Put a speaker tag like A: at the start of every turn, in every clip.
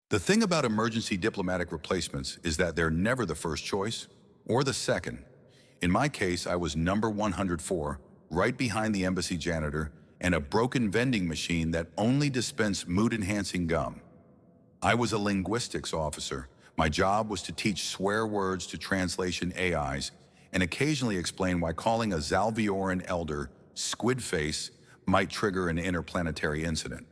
A: The thing about emergency diplomatic replacements is that they're never the first choice or the second. In my case, I was number 104, right behind the embassy janitor and a broken vending machine that only dispensed mood-enhancing gum. I was a linguistics officer. My job was to teach swear words to translation AIs and occasionally explain why calling a Zalvioran elder squid face might trigger an interplanetary incident.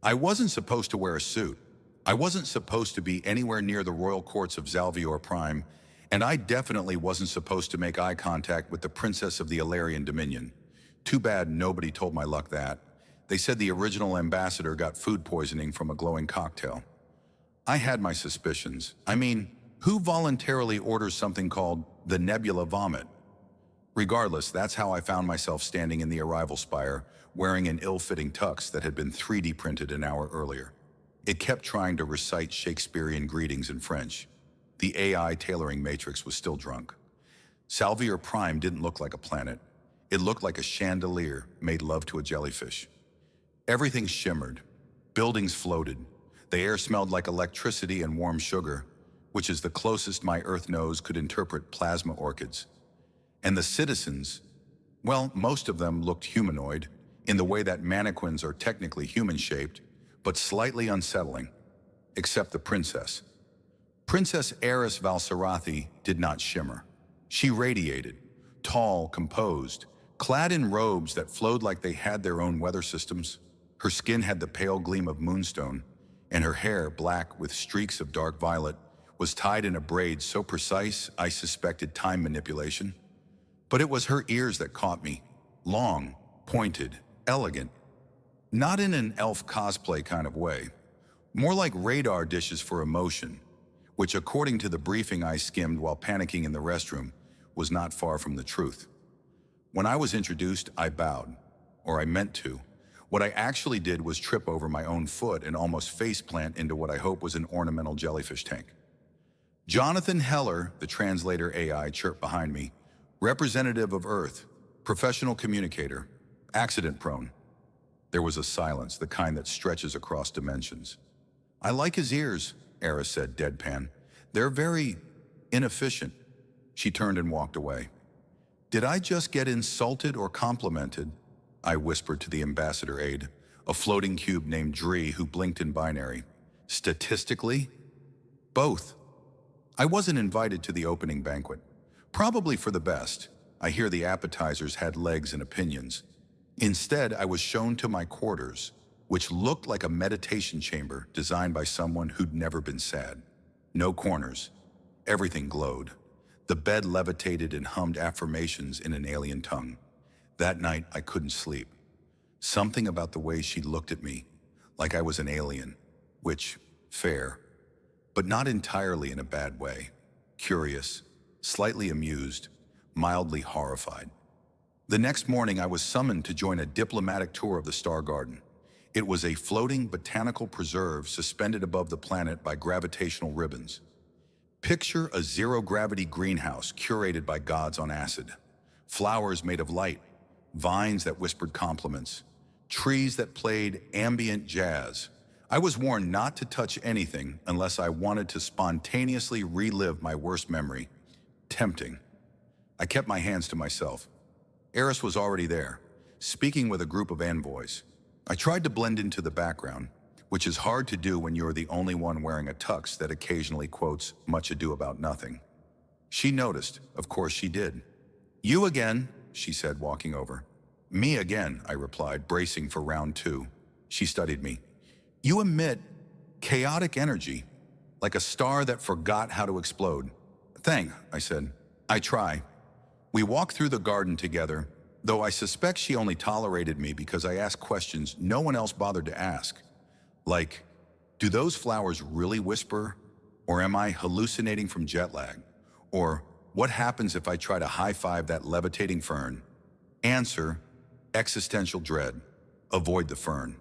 A: I wasn't supposed to wear a suit. I wasn't supposed to be anywhere near the royal courts of Zalvior Prime, and I definitely wasn't supposed to make eye contact with the princess of the Ilarian Dominion. Too bad nobody told my luck that. They said the original ambassador got food poisoning from a glowing cocktail. I had my suspicions. I mean, who voluntarily orders something called the nebula vomit? Regardless, that's how I found myself standing in the arrival spire, wearing an ill-fitting tux that had been 3D printed an hour earlier. It kept trying to recite Shakespearean greetings in French. The AI tailoring matrix was still drunk. Salvior Prime didn't look like a planet. It looked like a chandelier made love to a jellyfish. Everything shimmered. Buildings floated. The air smelled like electricity and warm sugar, which is the closest my Earth nose could interpret plasma orchids. And the citizens, well, most of them looked humanoid, in the way that mannequins are technically human-shaped, but slightly unsettling, except the princess. Princess Eris Valsarathi did not shimmer. She radiated, tall, composed, clad in robes that flowed like they had their own weather systems. Her skin had the pale gleam of moonstone, and her hair, black with streaks of dark violet, was tied in a braid so precise I suspected time manipulation. But it was her ears that caught me. Long, pointed, elegant. Not in an elf cosplay kind of way. More like radar dishes for emotion, which according to the briefing I skimmed while panicking in the restroom, was not far from the truth. When I was introduced, I bowed, or I meant to. What I actually did was trip over my own foot and almost faceplant into what I hope was an ornamental jellyfish tank. Jonathan Heller, the translator AI, chirped behind me. Representative of Earth, professional communicator, accident-prone. There was a silence, the kind that stretches across dimensions. I like his ears, Eris said, deadpan. They're very inefficient. She turned and walked away. Did I just get insulted or complimented? I whispered to the ambassador aide, a floating cube named Dree who blinked in binary. Statistically? Both. I wasn't invited to the opening banquet. Probably for the best. I hear the appetizers had legs and opinions. Instead, I was shown to my quarters, which looked like a meditation chamber designed by someone who'd never been sad. No corners. Everything glowed. The bed levitated and hummed affirmations in an alien tongue. That night, I couldn't sleep. Something about the way she looked at me, like I was an alien, which, fair, but not entirely in a bad way. Curious, slightly amused, mildly horrified. The next morning, I was summoned to join a diplomatic tour of the Star Garden. It was a floating botanical preserve suspended above the planet by gravitational ribbons. Picture a zero-gravity greenhouse curated by gods on acid. Flowers made of light, vines that whispered compliments, trees that played ambient jazz. I was warned not to touch anything unless I wanted to spontaneously relive my worst memory. Tempting. I kept my hands to myself. Eris was already there, speaking with a group of envoys. I tried to blend into the background, which is hard to do when you're the only one wearing a tux that occasionally quotes Much Ado About Nothing. She noticed, of course she did. You again, she said, walking over. Me again, I replied, bracing for round two. She studied me. You emit chaotic energy, like a star that forgot how to explode. Thang, I said. I try. We walked through the garden together, though I suspect she only tolerated me because I asked questions no one else bothered to ask. Like, do those flowers really whisper? Or am I hallucinating from jet lag? Or what happens if I try to high-five that levitating fern? Answer, existential dread. Avoid the fern.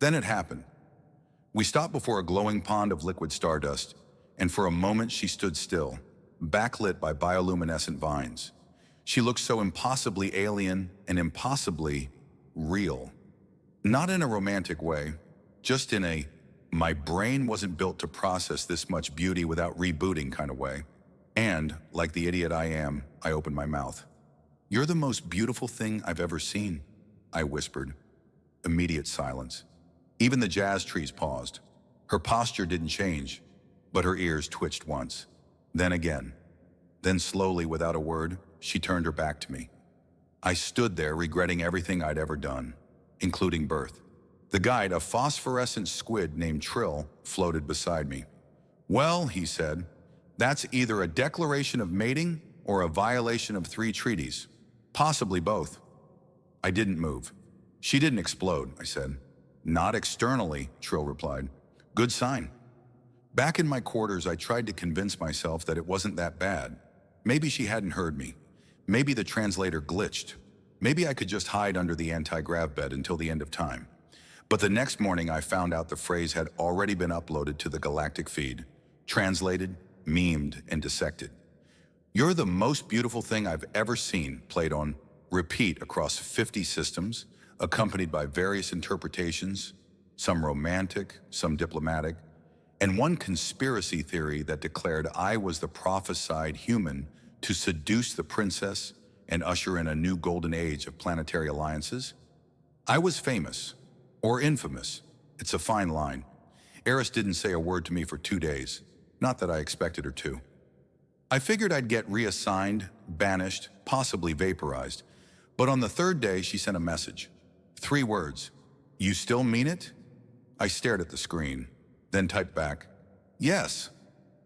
A: Then it happened. We stopped before a glowing pond of liquid stardust, and for a moment she stood still, backlit by bioluminescent vines. She looked so impossibly alien and impossibly real. Not in a romantic way, just in a My brain wasn't built to process this much beauty without rebooting kind of way. And, like the idiot I am, I opened my mouth. "You're the most beautiful thing I've ever seen," I whispered. Immediate silence. Even the jazz trees paused. Her posture didn't change, but her ears twitched once. Then again. Then slowly, without a word, she turned her back to me. I stood there regretting everything I'd ever done, including birth. The guide, a phosphorescent squid named Trill, floated beside me. "Well," he said, "that's either a declaration of mating or a violation of 3 treaties. Possibly both." I didn't move. "She didn't explode," I said. "Not externally," Trill replied. "Good sign." Back in my quarters, I tried to convince myself that it wasn't that bad. Maybe she hadn't heard me. Maybe the translator glitched. Maybe I could just hide under the anti-grav bed until the end of time. But the next morning, I found out the phrase had already been uploaded to the galactic feed, translated, memed, and dissected. "You're the most beautiful thing I've ever seen," played on repeat across 50 systems, accompanied by various interpretations, some romantic, some diplomatic, and one conspiracy theory that declared I was the prophesied human to seduce the princess and usher in a new golden age of planetary alliances. I was famous, or infamous. It's a fine line. Eris didn't say a word to me for 2 days, not that I expected her to. I figured I'd get reassigned, banished, possibly vaporized, but on the 3rd day she sent a message. 3 words. "You still mean it?" I stared at the screen, then typed back, "Yes,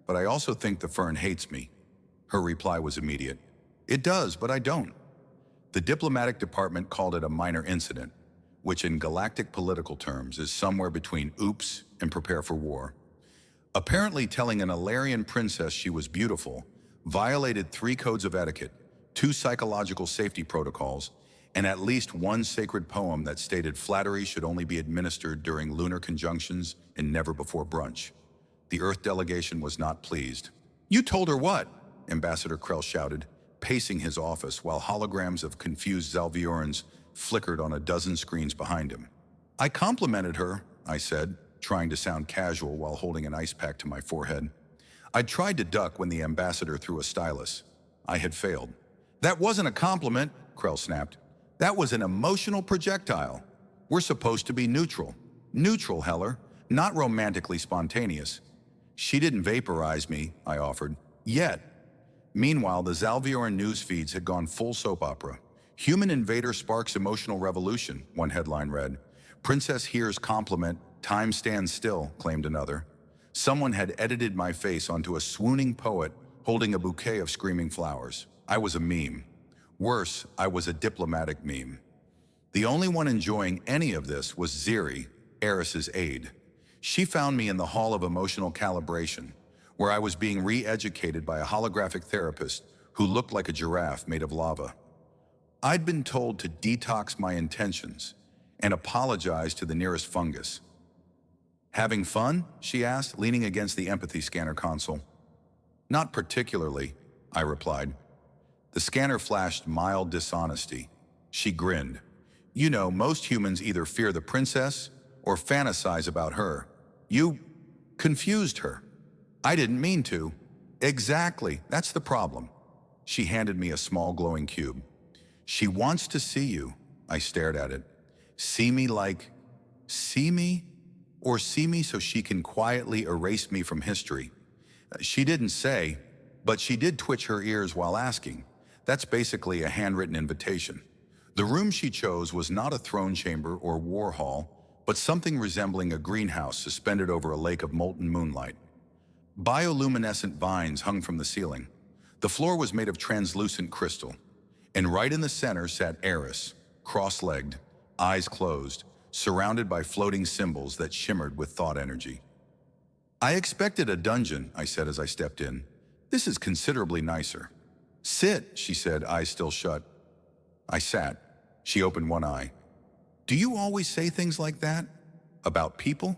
A: but I also think the Fern hates me." Her reply was immediate. "It does, but I don't." The diplomatic department called it a minor incident, which in galactic political terms is somewhere between oops and prepare for war. Apparently telling an Alarian princess she was beautiful violated 3 codes of etiquette, 2 psychological safety protocols, and at least 1 sacred poem that stated flattery should only be administered during lunar conjunctions and never before brunch. The Earth delegation was not pleased. "You told her what?" Ambassador Krell shouted, pacing his office while holograms of confused Zalviorans flickered on a dozen screens behind him. "I complimented her," I said, trying to sound casual while holding an ice pack to my forehead. I'd tried to duck when the ambassador threw a stylus. I had failed. "That wasn't a compliment," Krell snapped. "That was an emotional projectile. We're supposed to be neutral. Neutral, Heller, not romantically spontaneous." "She didn't vaporize me," I offered. "Yet." Meanwhile, the Zalvioran news feeds had gone full soap opera. "Human invader sparks emotional revolution," one headline read. "Princess hears compliment, time stands still," claimed another. Someone had edited my face onto a swooning poet holding a bouquet of screaming flowers. I was a meme. Worse, I was a diplomatic meme. The only one enjoying any of this was Ziri, Eris's aide. She found me in the Hall of Emotional Calibration, where I was being re-educated by a holographic therapist who looked like a giraffe made of lava. I'd been told to detox my intentions and apologize to the nearest fungus. "Having fun?" she asked, leaning against the empathy scanner console. "Not particularly," I replied. The scanner flashed mild dishonesty. She grinned. "You know, most humans either fear the princess or fantasize about her. You confused her." "I didn't mean to." "Exactly, that's the problem." She handed me a small glowing cube. "She wants to see you." I stared at it. "See me like, see me? Or see me so she can quietly erase me from history?" She didn't say, but she did twitch her ears while asking. That's basically a handwritten invitation. The room she chose was not a throne chamber or war hall, but something resembling a greenhouse suspended over a lake of molten moonlight. Bioluminescent vines hung from the ceiling. The floor was made of translucent crystal. And right in the center sat Eris, cross-legged, eyes closed, surrounded by floating symbols that shimmered with thought energy. "I expected a dungeon," I said as I stepped in. "This is considerably nicer." "Sit," she said, eyes still shut. I sat. She opened one eye. "Do you always say things like that? About people?"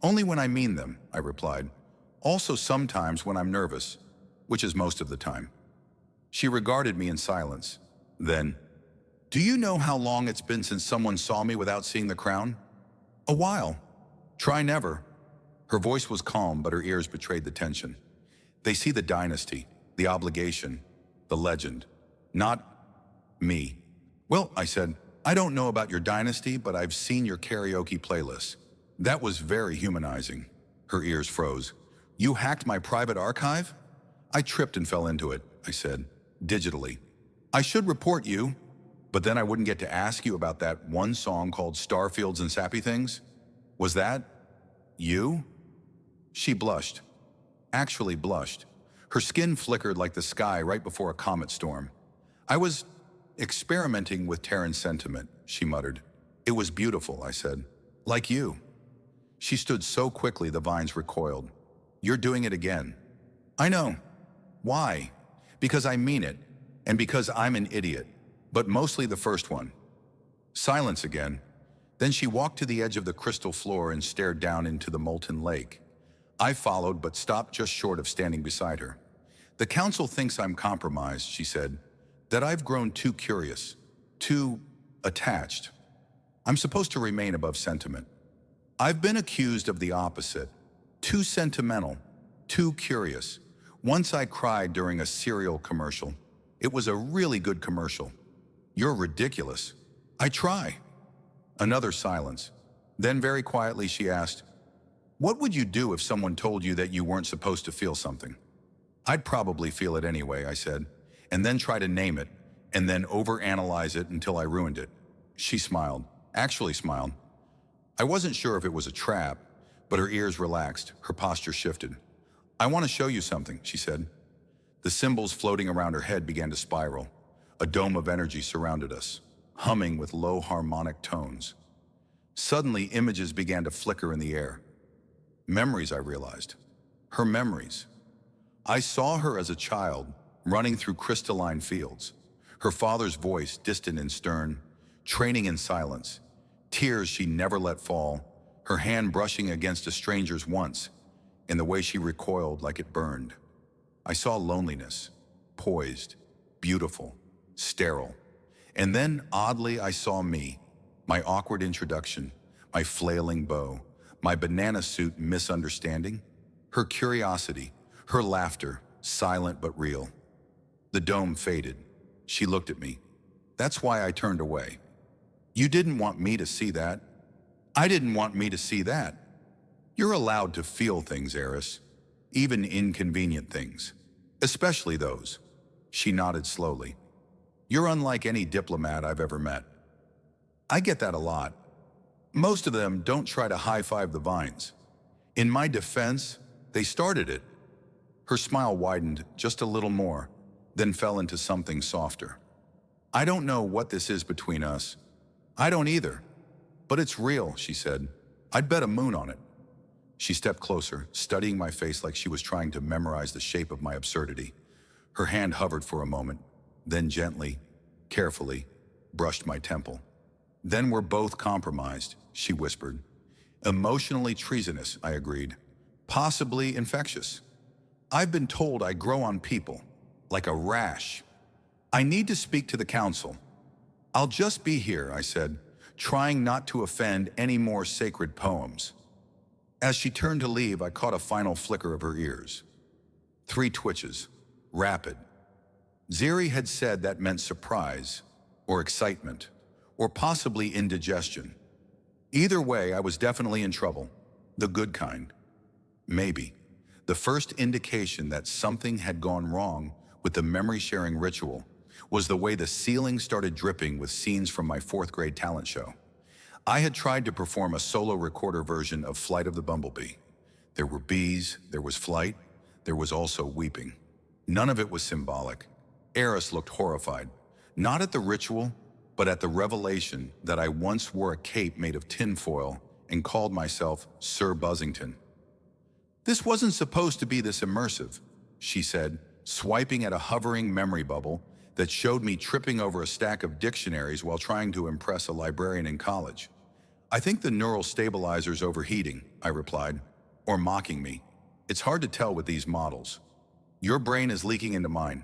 A: "Only when I mean them," I replied. "Also sometimes when I'm nervous, which is most of the time." She regarded me in silence. Then, "Do you know how long it's been since someone saw me without seeing the crown?" "A while." "Try never." Her voice was calm, but her ears betrayed the tension. They see the dynasty, the obligation, the legend, not me. Well, I said, I don't know about your dynasty, but I've seen your karaoke playlist. That was very humanizing. Her ears froze. You hacked my private archive? I tripped and fell into it, I said, digitally. I should report you, but then I wouldn't get to ask you about that one song called Starfields and Sappy Things. Was that you? She blushed. Actually blushed. Her skin flickered like the sky right before a comet storm. I was experimenting with Terran's sentiment, she muttered. It was beautiful, I said. Like you. She stood so quickly the vines recoiled. You're doing it again. I know. Why? Because I mean it, and because I'm an idiot, but mostly the first one. Silence again. Then she walked to the edge of the crystal floor and stared down into the molten lake. I followed, but stopped just short of standing beside her. The council thinks I'm compromised, she said, that I've grown too curious, too attached. I'm supposed to remain above sentiment. I've been accused of the opposite, too sentimental, too curious. Once I cried during a cereal commercial. It was a really good commercial. You're ridiculous. I try. Another silence. Then very quietly she asked, what would you do if someone told you that you weren't supposed to feel something? I'd probably feel it anyway, I said, and then try to name it, and then overanalyze it until I ruined it. She smiled, actually smiled. I wasn't sure if it was a trap, but her ears relaxed, her posture shifted. I want to show you something, she said. The symbols floating around her head began to spiral. A dome of energy surrounded us, humming with low harmonic tones. Suddenly, images began to flicker in the air. Memories, I realized. Her memories. I saw her as a child, running through crystalline fields. Her father's voice, distant and stern, training in silence. Tears she never let fall, her hand brushing against a stranger's once, in the way she recoiled like it burned. I saw loneliness, poised, beautiful, sterile. And then, oddly, I saw me, my awkward introduction, my flailing bow, my banana suit misunderstanding, her curiosity, her laughter, silent but real. The dome faded. She looked at me. That's why I turned away. You didn't want me to see that. I didn't want me to see that. You're allowed to feel things, Eris, even inconvenient things, especially those. She nodded slowly. You're unlike any diplomat I've ever met. I get that a lot. Most of them don't try to high-five the vines. In my defense, they started it. Her smile widened just a little more, then fell into something softer. I don't know what this is between us. I don't either. But it's real, she said. I'd bet a moon on it. She stepped closer, studying my face like she was trying to memorize the shape of my absurdity. Her hand hovered for a moment, then gently, carefully, brushed my temple. Then we're both compromised, she whispered. Emotionally treasonous, I agreed. Possibly infectious. I've been told I grow on people, like a rash. I need to speak to the council. I'll just be here, I said, trying not to offend any more sacred poems. As she turned to leave, I caught a final flicker of her ears. 3 twitches, rapid. Ziri had said that meant surprise, or excitement, or possibly indigestion. Either way, I was definitely in trouble, the good kind. Maybe. The first indication that something had gone wrong with the memory-sharing ritual was the way the ceiling started dripping with scenes from my 4th grade talent show. I had tried to perform a solo recorder version of Flight of the Bumblebee. There were bees, there was flight, there was also weeping. None of it was symbolic. Eris looked horrified, not at the ritual, but at the revelation that I once wore a cape made of tinfoil and called myself Sir Buzzington. This wasn't supposed to be this immersive, she said, swiping at a hovering memory bubble that showed me tripping over a stack of dictionaries while trying to impress a librarian in college. I think the neural stabilizer's overheating, I replied, or mocking me. It's hard to tell with these models. Your brain is leaking into mine.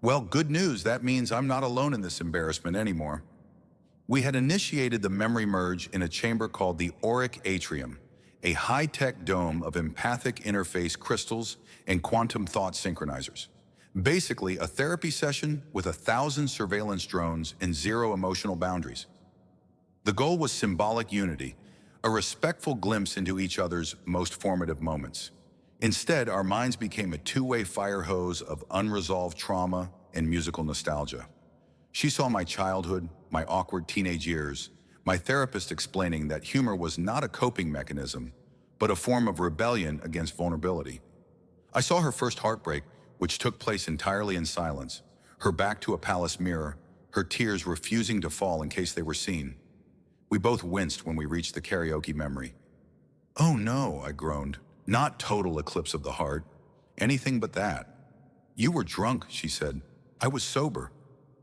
A: Well, good news, that means I'm not alone in this embarrassment anymore. We had initiated the memory merge in a chamber called the Auric Atrium, a high-tech dome of empathic interface crystals and quantum thought synchronizers. Basically, a therapy session with 1,000 surveillance drones and zero emotional boundaries. The goal was symbolic unity, a respectful glimpse into each other's most formative moments. Instead, our minds became a two-way fire hose of unresolved trauma and musical nostalgia. She saw my childhood, my awkward teenage years, my therapist explaining that humor was not a coping mechanism, but a form of rebellion against vulnerability. I saw her first heartbreak, which took place entirely in silence, her back to a palace mirror, her tears refusing to fall in case they were seen. We both winced when we reached the karaoke memory. "Oh no," I groaned. "Not total eclipse of the heart. Anything but that." "You were drunk," she said. "I was sober."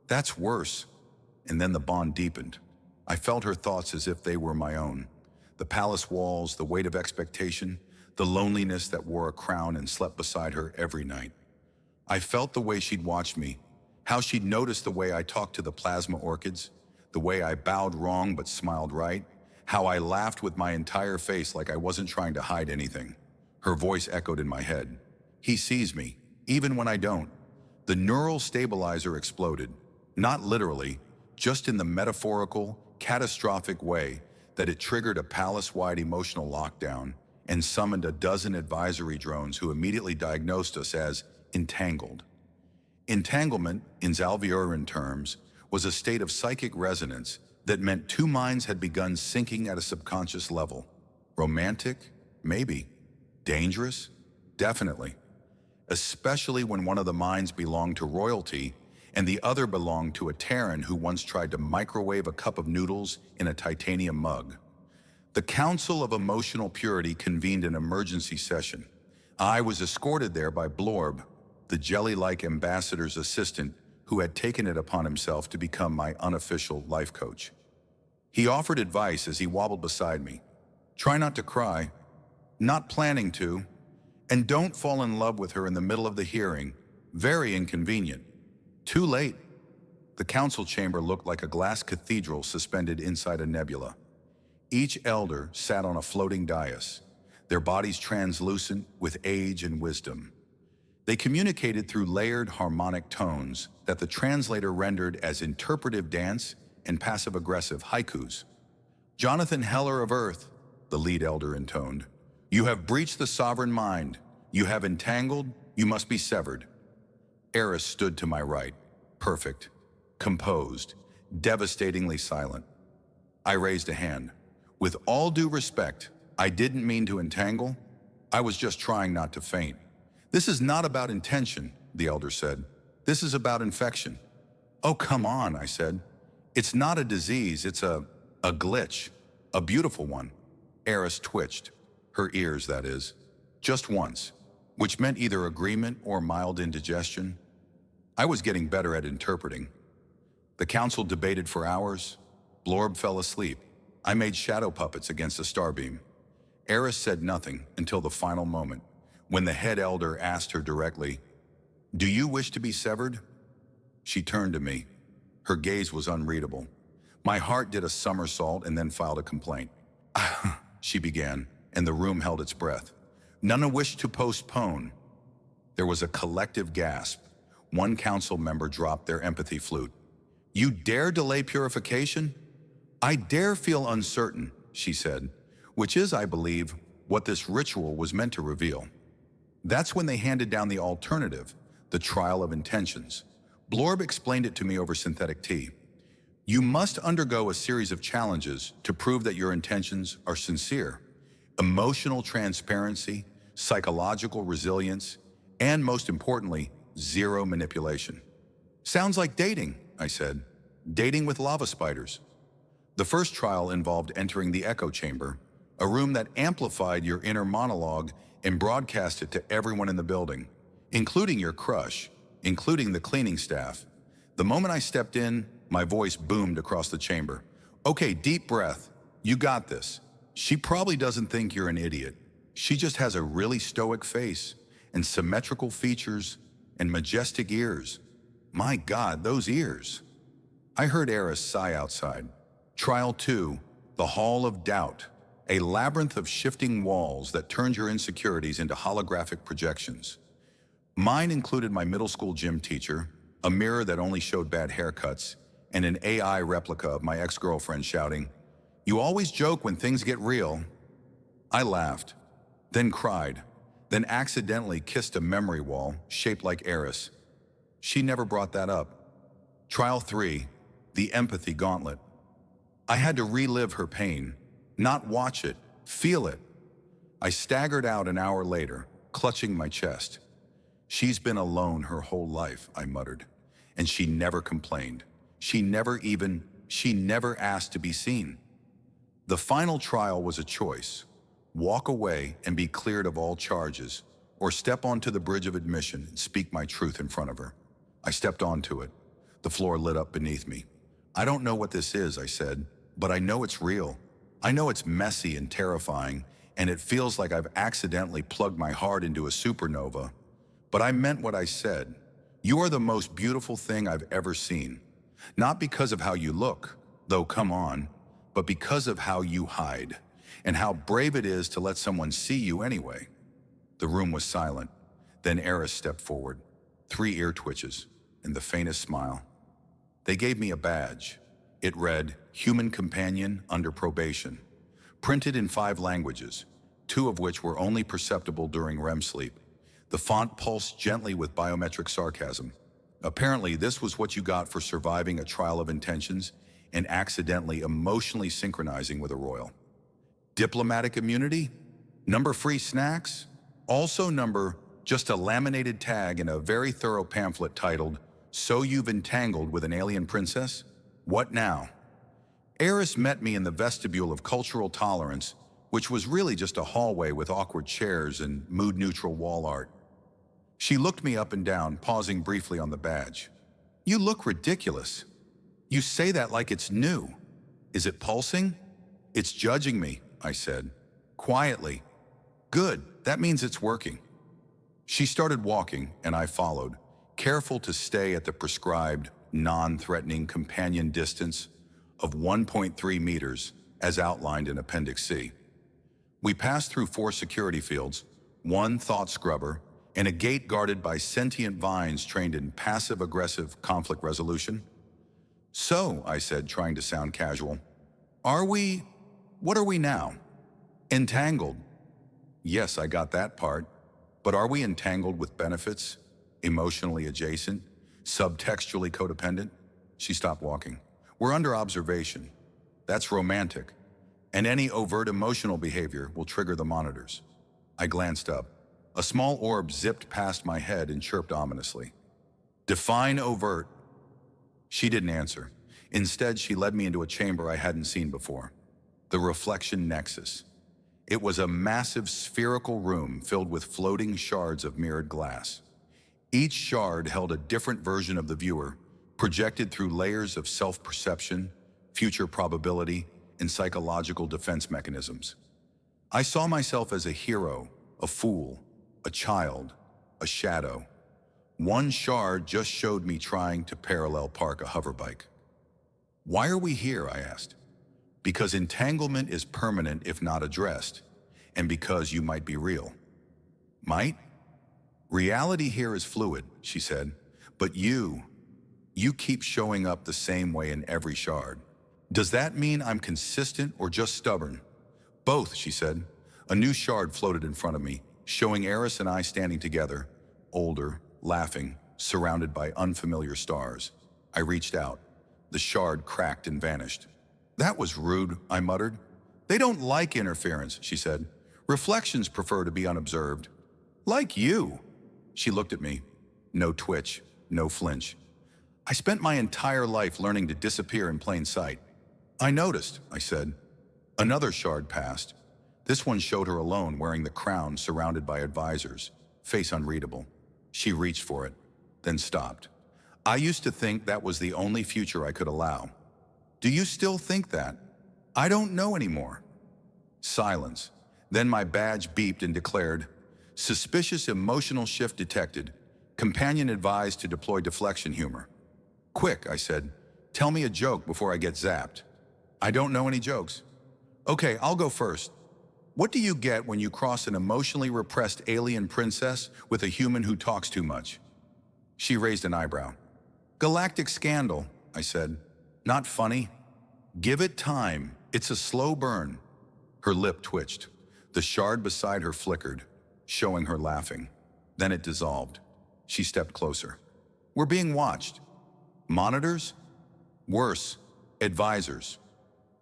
A: "That's worse." And then the bond deepened. I felt her thoughts as if they were my own. The palace walls, the weight of expectation, the loneliness that wore a crown and slept beside her every night. I felt the way she'd watched me, how she'd noticed the way I talked to the plasma orchids, the way I bowed wrong but smiled right, how I laughed with my entire face like I wasn't trying to hide anything. Her voice echoed in my head. "He sees me, even when I don't." The neural stabilizer exploded, not literally, just in the metaphorical, catastrophic way that it triggered a palace-wide emotional lockdown and summoned a dozen advisory drones who immediately diagnosed us as entangled. Entanglement, in Zalvioran terms, was a state of psychic resonance that meant two minds had begun syncing at a subconscious level. Romantic? Maybe. Dangerous? Definitely. Especially when one of the minds belonged to royalty and the other belonged to a Terran who once tried to microwave a cup of noodles in a titanium mug. The Council of Emotional Purity convened an emergency session. I was escorted there by Blorb, the jelly-like ambassador's assistant who had taken it upon himself to become my unofficial life coach. He offered advice as he wobbled beside me. "Try not to cry. Not planning to. And don't fall in love with her in the middle of the hearing. Very inconvenient." Too late. The council chamber looked like a glass cathedral suspended inside a nebula. Each elder sat on a floating dais, their bodies translucent with age and wisdom. They communicated through layered harmonic tones that the translator rendered as interpretive dance and passive-aggressive haikus. "Jonathan Heller of Earth," the lead elder intoned, "you have breached the sovereign mind. You have entangled. You must be severed." Eris stood to my right, perfect, composed, devastatingly silent. I raised a hand. "With all due respect, I didn't mean to entangle. I was just trying not to faint." "This is not about intention," the elder said. "This is about infection." "Oh, come on," I said. "It's not a disease, it's a glitch, a beautiful one." Eris twitched, her ears, that is, just once, which meant either agreement or mild indigestion. I was getting better at interpreting. The council debated for hours. Blorb fell asleep. I made shadow puppets against a starbeam. Eris said nothing until the final moment, when the head elder asked her directly, "Do you wish to be severed?" She turned to me. Her gaze was unreadable. My heart did a somersault and then filed a complaint. She began, and the room held its breath. "None wished to postpone." There was a collective gasp. One council member dropped their empathy flute. "You dare delay purification?" "I dare feel uncertain," she said, which is, I believe, what this ritual was meant to reveal. That's when they handed down the alternative, the trial of intentions. Blorb explained it to me over synthetic tea. You must undergo a series of challenges to prove that your intentions are sincere. Emotional transparency, psychological resilience, and most importantly, zero manipulation. "Sounds like dating," I said. "Dating with lava spiders." The first trial involved entering the echo chamber, a room that amplified your inner monologue and broadcast it to everyone in the building, including your crush, including the cleaning staff. The moment I stepped in, my voice boomed across the chamber. "Okay, deep breath. You got this. She probably doesn't think you're an idiot. She just has a really stoic face and symmetrical features and majestic ears. My God, those ears." I heard Eris sigh outside. Trial 2, the Hall of Doubt. a labyrinth of shifting walls that turned your insecurities into holographic projections. Mine included my middle school gym teacher, a mirror that only showed bad haircuts, and an AI replica of my ex-girlfriend shouting, "You always joke when things get real." I laughed, then cried, then accidentally kissed a memory wall shaped like Eris. She never brought that up. Trial 3, the empathy gauntlet. I had to relive her pain, not watch it, feel it. I staggered out an hour later, clutching my chest. "She's been alone her whole life," I muttered, "and she never complained. She never asked to be seen." The final trial was a choice: walk away and be cleared of all charges, or step onto the bridge of admission and speak my truth in front of her. I stepped onto it. The floor lit up beneath me. "I don't know what this is," I said, "but I know it's real. I know it's messy and terrifying, and it feels like I've accidentally plugged my heart into a supernova. But I meant what I said. You are the most beautiful thing I've ever seen. Not because of how you look, though come on, but because of how you hide, and how brave it is to let someone see you anyway." The room was silent. Then Eris stepped forward, 3 ear twitches, and the faintest smile. They gave me a badge. It read, "Human Companion Under Probation," printed in 5 languages, 2 of which were only perceptible during REM sleep. The font pulsed gently with biometric sarcasm. Apparently, this was what you got for surviving a trial of intentions and accidentally emotionally synchronizing with a royal. Diplomatic immunity? Number free snacks? Also number just a laminated tag in a very thorough pamphlet titled, "So You've Entangled with an Alien Princess? What now?" Eris met me in the vestibule of cultural tolerance, which was really just a hallway with awkward chairs and mood-neutral wall art. She looked me up and down, pausing briefly on the badge. "You look ridiculous. You say that like it's new. Is it pulsing?" "It's judging me," I said, quietly. "Good, that means it's working." She started walking, and I followed, careful to stay at the prescribed, non-threatening companion distance of 1.3 meters, as outlined in Appendix C. We passed through 4 security fields, 1 thought scrubber, and a gate guarded by sentient vines trained in passive-aggressive conflict resolution. "So," I said, trying to sound casual, what are we now?" "Entangled." "Yes, I got that part. But are we entangled with benefits? Emotionally adjacent? Subtextually codependent?" She stopped walking. "We're under observation. That's romantic. And any overt emotional behavior will trigger the monitors." I glanced up. A small orb zipped past my head and chirped ominously. "Define overt." She didn't answer. Instead, she led me into a chamber I hadn't seen before. The Reflection Nexus. It was a massive spherical room filled with floating shards of mirrored glass. Each shard held a different version of the viewer, projected through layers of self-perception, future probability, and psychological defense mechanisms. I saw myself as a hero, a fool, a child, a shadow. One shard just showed me trying to parallel park a hoverbike. "Why are we here?" I asked. "Because entanglement is permanent if not addressed, and because you might be real." "Might?" "Reality here is fluid," she said, "but you keep showing up the same way in every shard. Does that mean I'm consistent or just stubborn?" "Both," she said. A new shard floated in front of me, showing Eris and I standing together, older, laughing, surrounded by unfamiliar stars. I reached out. The shard cracked and vanished. "That was rude," I muttered. "They don't like interference," she said. "Reflections prefer to be unobserved." "Like you." She looked at me. No twitch, no flinch. "I spent my entire life learning to disappear in plain sight." "I noticed," I said. Another shard passed. This one showed her alone, wearing the crown surrounded by advisors, face unreadable. She reached for it, then stopped. "I used to think that was the only future I could allow." "Do you still think that?" "I don't know anymore." Silence. Then my badge beeped and declared, "Suspicious emotional shift detected. Companion advised to deploy deflection humor." "Quick," I said. "Tell me a joke before I get zapped." "I don't know any jokes." "Okay, I'll go first. What do you get when you cross an emotionally repressed alien princess with a human who talks too much? She raised an eyebrow. Galactic scandal, I said. Not funny. Give it time. It's a slow burn. Her lip twitched. The shard beside her flickered, showing her laughing. Then it dissolved. She stepped closer. We're being watched. Monitors? Worse, advisors.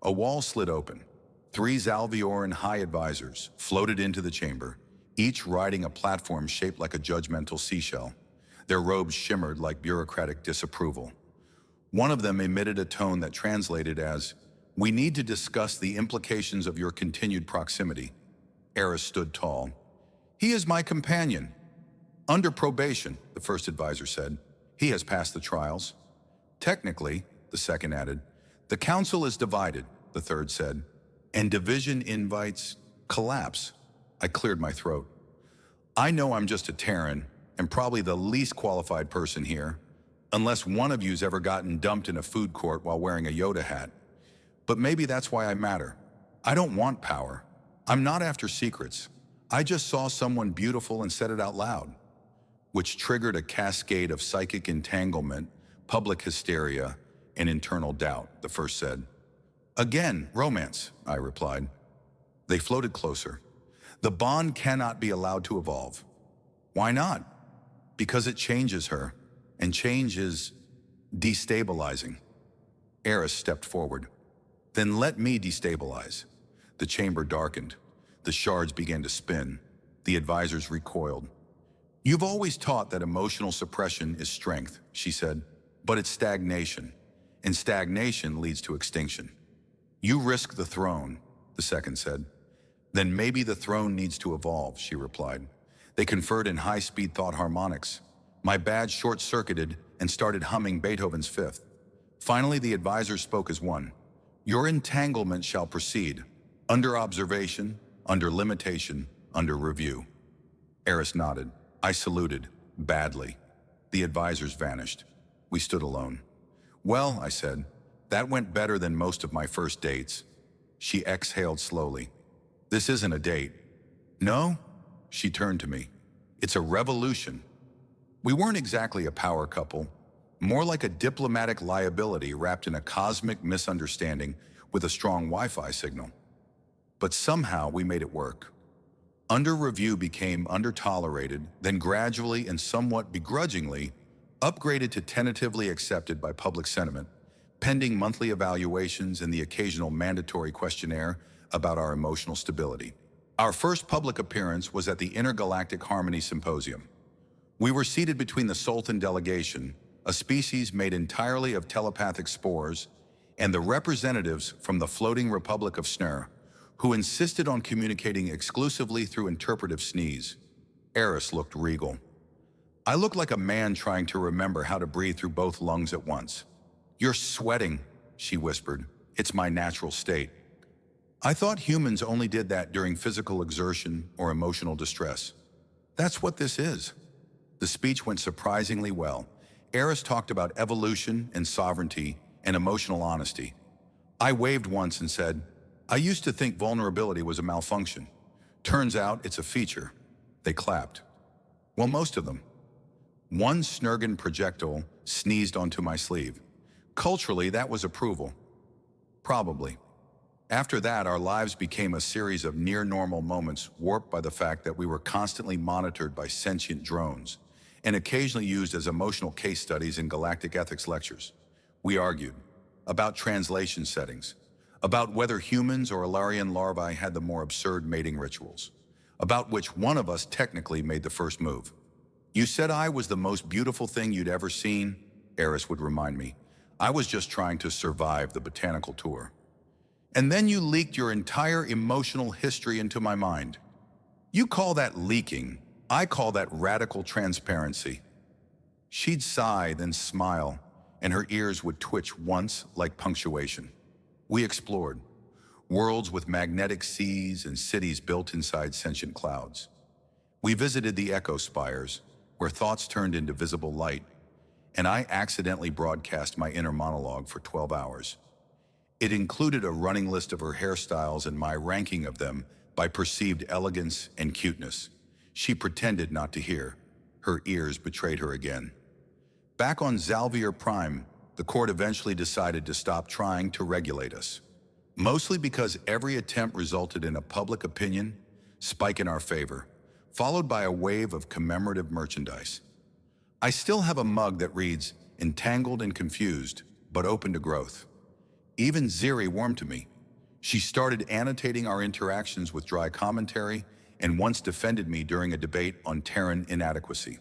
A: A wall slid open. 3 Zalvioran high advisors floated into the chamber, each riding a platform shaped like a judgmental seashell. Their robes shimmered like bureaucratic disapproval. One of them emitted a tone that translated as, "We need to discuss the implications of your continued proximity." Eris stood tall. "He is my companion." "Under probation," the first advisor said. "He has passed the trials." "Technically," the second added. "The council is divided," the third said. "And division invites collapse." I cleared my throat. "I know I'm just a Terran, and probably the least qualified person here, unless one of you's ever gotten dumped in a food court while wearing a Yoda hat. But maybe that's why I matter. I don't want power. I'm not after secrets. I just saw someone beautiful and said it out loud," which triggered a cascade of psychic entanglement, public hysteria, and internal doubt, the first said. "Again, romance," I replied. They floated closer. "The bond cannot be allowed to evolve." "Why not?" "Because it changes her, and change is destabilizing." Eris stepped forward. "Then let me destabilize." The chamber darkened. The shards began to spin. The advisors recoiled. "You've always taught that emotional suppression is strength," she said, "but it's stagnation, and stagnation leads to extinction." "You risk the throne," the second said. "Then maybe the throne needs to evolve," she replied. They conferred in high-speed thought harmonics. My badge short-circuited and started humming Beethoven's Fifth. Finally, the advisors spoke as one. "Your entanglement shall proceed, under observation, under limitation, under review." Eris nodded. I saluted, badly. The advisors vanished. We stood alone. "Well," I said, "that went better than most of my first dates." She exhaled slowly. "This isn't a date." "No?" She turned to me. "It's a revolution." We weren't exactly a power couple, more like a diplomatic liability wrapped in a cosmic misunderstanding with a strong Wi-Fi signal. But somehow we made it work. Under review became under tolerated, then gradually and somewhat begrudgingly upgraded to tentatively accepted by public sentiment, pending monthly evaluations and the occasional mandatory questionnaire about our emotional stability. Our first public appearance was at the Intergalactic Harmony Symposium. We were seated between the Sultan delegation, a species made entirely of telepathic spores, and the representatives from the floating Republic of Snur, who insisted on communicating exclusively through interpretive sneeze. Eris looked regal. I looked like a man trying to remember how to breathe through both lungs at once. "You're sweating," she whispered. "It's my natural state." I thought humans only did that during physical exertion or emotional distress. That's what this is. The speech went surprisingly well. Eris talked about evolution and sovereignty and emotional honesty. I waved once and said, "I used to think vulnerability was a malfunction. Turns out it's a feature." They clapped. Well, most of them. One Snurgan projectile sneezed onto my sleeve. Culturally, that was approval. Probably. After that, our lives became a series of near-normal moments warped by the fact that we were constantly monitored by sentient drones and occasionally used as emotional case studies in galactic ethics lectures. We argued about translation settings, about whether humans or Ilarian larvae had the more absurd mating rituals, about which one of us technically made the first move. "You said I was the most beautiful thing you'd ever seen," Eris would remind me. "I was just trying to survive the botanical tour. And then you leaked your entire emotional history into my mind. You call that leaking. I call that radical transparency." She'd sigh, then smile, and her ears would twitch once like punctuation. We explored worlds with magnetic seas and cities built inside sentient clouds. We visited the echo spires, where thoughts turned into visible light, and I accidentally broadcast my inner monologue for 12 hours. It included a running list of her hairstyles and my ranking of them by perceived elegance and cuteness. She pretended not to hear. Her ears betrayed her again. Back on Zalvier Prime, the court eventually decided to stop trying to regulate us. Mostly because every attempt resulted in a public opinion spike in our favor, followed by a wave of commemorative merchandise. I still have a mug that reads, "Entangled and confused, but open to growth." Even Ziri warmed to me. She started annotating our interactions with dry commentary and once defended me during a debate on Terran inadequacy.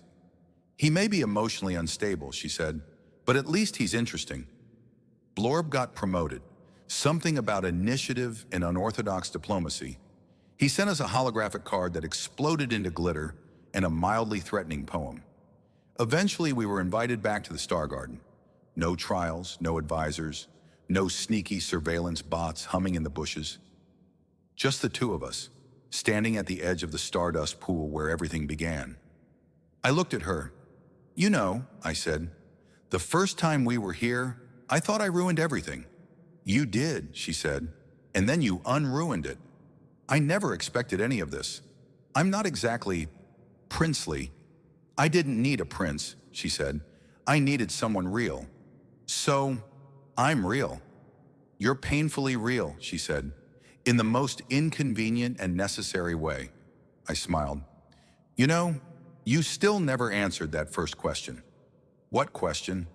A: "He may be emotionally unstable," she said, "but at least he's interesting." Blorb got promoted. Something about initiative and unorthodox diplomacy. He sent us a holographic card that exploded into glitter and a mildly threatening poem. Eventually, we were invited back to the Star Garden. No trials, no advisors, no sneaky surveillance bots humming in the bushes. Just the two of us, standing at the edge of the stardust pool where everything began. I looked at her. "You know," I said, "the first time we were here, I thought I ruined everything." "You did," she said, "and then you unruined it. I never expected any of this. I'm not exactly princely." "I didn't need a prince," she said. "I needed someone real. So, I'm real." "You're painfully real," she said, "in the most inconvenient and necessary way." I smiled. "You know, you still never answered that first question." "What question?"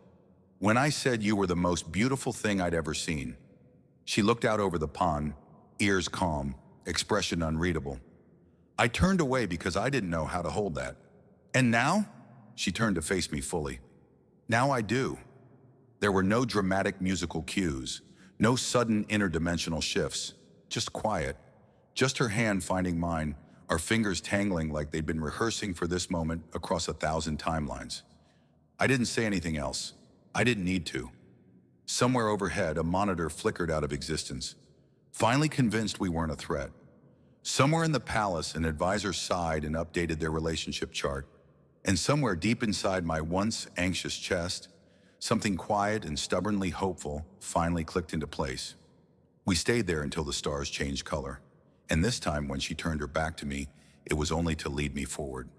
A: "When I said you were the most beautiful thing I'd ever seen." She looked out over the pond, ears calm, expression unreadable. I turned away because I didn't know how to hold that. "And now?" She turned to face me fully. "Now I do." There were no dramatic musical cues, no sudden interdimensional shifts, just quiet, just her hand finding mine, our fingers tangling like they'd been rehearsing for this moment across 1,000 timelines. I didn't say anything else. I didn't need to. Somewhere overhead, a monitor flickered out of existence, finally convinced we weren't a threat. Somewhere in the palace, an advisor sighed and updated their relationship chart. And somewhere deep inside my once anxious chest, something quiet and stubbornly hopeful finally clicked into place. We stayed there until the stars changed color. And this time, when she turned her back to me, it was only to lead me forward.